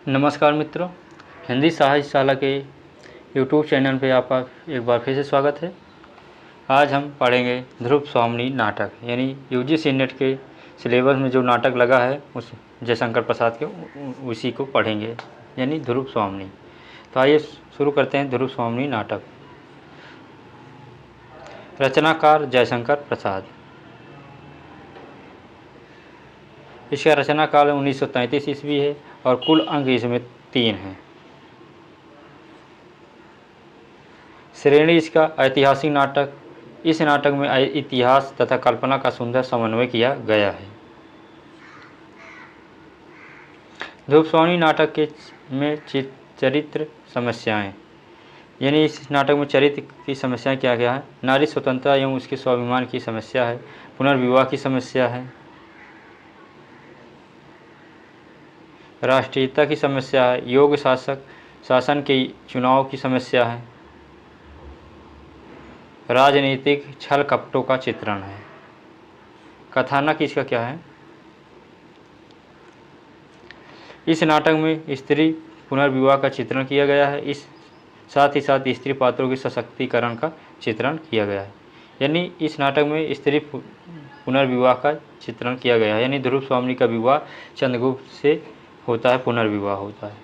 नमस्कार मित्रों, हिंदी साहित्यशाला के यूट्यूब चैनल पे आपका एक बार फिर से स्वागत है। आज हम पढ़ेंगे ध्रुव स्वामिनी नाटक, यानी यूजीसी नेट के सिलेबस में जो नाटक लगा है उस जयशंकर प्रसाद के उसी को पढ़ेंगे, यानी ध्रुव स्वामिनी। तो आइए शुरू करते हैं ध्रुव स्वामिनी नाटक। रचनाकार जयशंकर प्रसाद। इसका रचना काल 1933 ईस्वी है और कुल अंक इसमें 3 हैं। श्रेणी इसका ऐतिहासिक नाटक। इस नाटक में इतिहास तथा कल्पना का सुंदर समन्वय किया गया है। ध्रुव स्वामिनी नाटक में चरित्र समस्याएं, यानी इस नाटक में चरित्र की समस्याएं क्या क्या है। नारी स्वतंत्रता एवं उसके स्वाभिमान की समस्या है, पुनर्विवाह की समस्या है, राष्ट्रीयता की समस्या है, योग्य शासन के चुनाव की समस्या है, राजनीतिक छल कपटों का चित्रण है। कथानक इसका क्या है। इस नाटक में स्त्री पुनर्विवाह का चित्रण किया गया है। इस साथ ही साथ स्त्री पात्रों के सशक्तिकरण का चित्रण किया गया है, यानी इस नाटक में स्त्री पुनर्विवाह का चित्रण किया गया है। यानी ध्रुव स्वामिनी का विवाह चंद्रगुप्त से होता है, पुनर्विवाह होता है।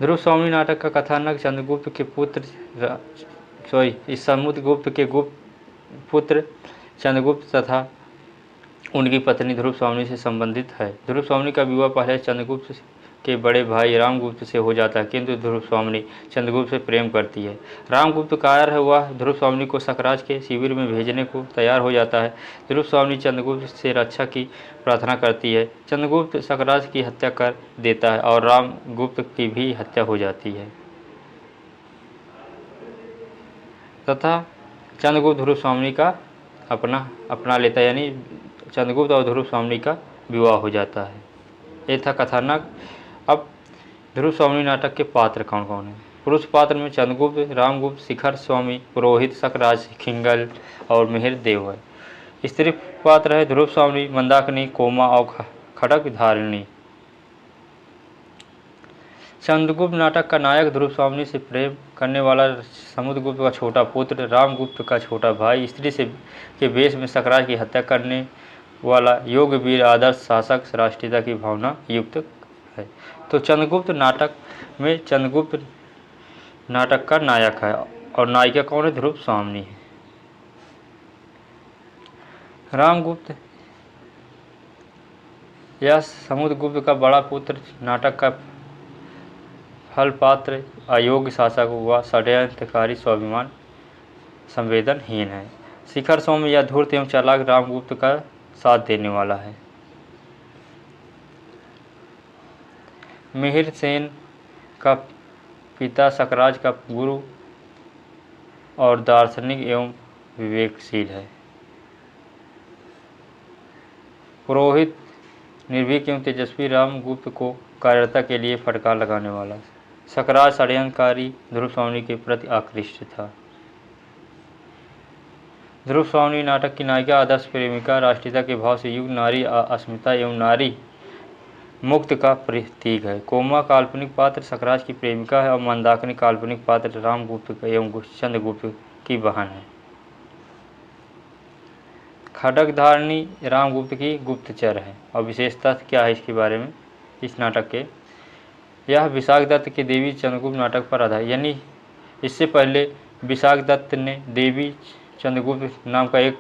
ध्रुव स्वामिनी नाटक का कथानक चंद्रगुप्त के पुत्र समुद्रगुप्त के पुत्र चंद्रगुप्त तथा उनकी पत्नी ध्रुव स्वामिनी से संबंधित है। ध्रुव स्वामिनी का विवाह पहले चंद्रगुप्त के बड़े भाई रामगुप्त से हो जाता है, किंतु ध्रुव स्वामिनी चंद्रगुप्त से प्रेम करती है। रामगुप्त कायर है, वह ध्रुव स्वामिनी को सकराज के शिविर में भेजने को तैयार हो जाता है। ध्रुव स्वामिनी चंद्रगुप्त से रक्षा की प्रार्थना करती है। चंद्रगुप्त सकराज की हत्या कर देता है और रामगुप्त की भी हत्या हो जाती है तथा चंद्रगुप्त ध्रुव स्वामिनी का अपना लेता है, यानी चंद्रगुप्त और ध्रुव स्वामिनी का विवाह हो जाता है। ये था कथानक। अब ध्रुव स्वामिनी नाटक के पात्र कौन कौन हैं। पुरुष पात्र में चंद्रगुप्त, रामगुप्त, शिखर स्वामी, पुरोहित, सकराज, खिंगल और मिहिर देव है। स्त्री पात्र है ध्रुव स्वामिनी, मंदाकिनी, कोमा और खड्ग धारिणी। चंद्रगुप्त नाटक का नायक ध्रुव स्वामिनी से प्रेम करने वाला समुद्रगुप्त का छोटा पुत्र, रामगुप्त का छोटा भाई, स्त्री से के वेश में सकराज की हत्या करने वाला योग्य वीर, आदर्श शासक, राष्ट्रीयता की भावना युक्त है। तो चंद्रगुप्त नाटक का नायक है और नायिका कौन है। ध्रुव स्वामिनी है। रामगुप्त यह समुद्रगुप्त का बड़ा पुत्र, नाटक का फल पात्र, अयोग्य शासक हुआ, षड्यंत्रकारी, स्वाभिमान संवेदनहीन है। शिखर स्वामी या धूर्त एवं चालाक रामगुप्त का साथ देने वाला है। मिहिर सेन का पिता सकराज का गुरु और दार्शनिक एवं विवेकशील है। पुरोहित निर्भीक एवं तेजस्वी, रामगुप्त को कायरता के लिए फटकार लगाने वाला। सकराज षड्यंत्रकारी, ध्रुव स्वामिनी के प्रति आकृष्ट था। ध्रुव स्वामिनी नाटक की नायिका आदर्श प्रेमिका, राष्ट्रीयता के भाव से युक्त नारी, अस्मिता एवं नारी मुक्त का प्रतीक है। कोमा काल्पनिक पात्र सकराज की प्रेमिका है और मंदाकिनी काल्पनिक पात्र रामगुप्त एवं चंद्रगुप्त की बहन है। खड्ग धारिणी रामगुप्त की गुप्तचर है। और विशेषता क्या है इसके बारे में इस नाटक के। यह विशाख दत्त के देवी चंद्रगुप्त नाटक पर आधारित, यानी इससे पहले विशाख दत्त ने देवी चंद्रगुप्त नाम का एक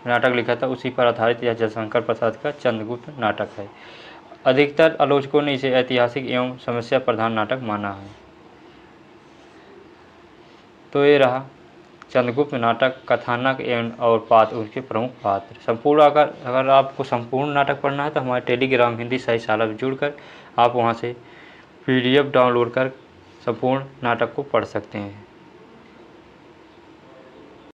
नाटक लिखा था, उसी पर आधारित यह जयशंकर प्रसाद का चंद्रगुप्त नाटक है। अधिकतर आलोचकों ने इसे ऐतिहासिक एवं समस्या प्रधान नाटक माना है। तो ये रहा चंद्रगुप्त नाटक, कथानक एवं और पात्र, उसके प्रमुख पात्र। संपूर्ण अगर आपको संपूर्ण नाटक पढ़ना है तो हमारे टेलीग्राम हिंदी साहित्यशाला में जुड़कर आप वहाँ से PDF डाउनलोड कर संपूर्ण नाटक को पढ़ सकते हैं।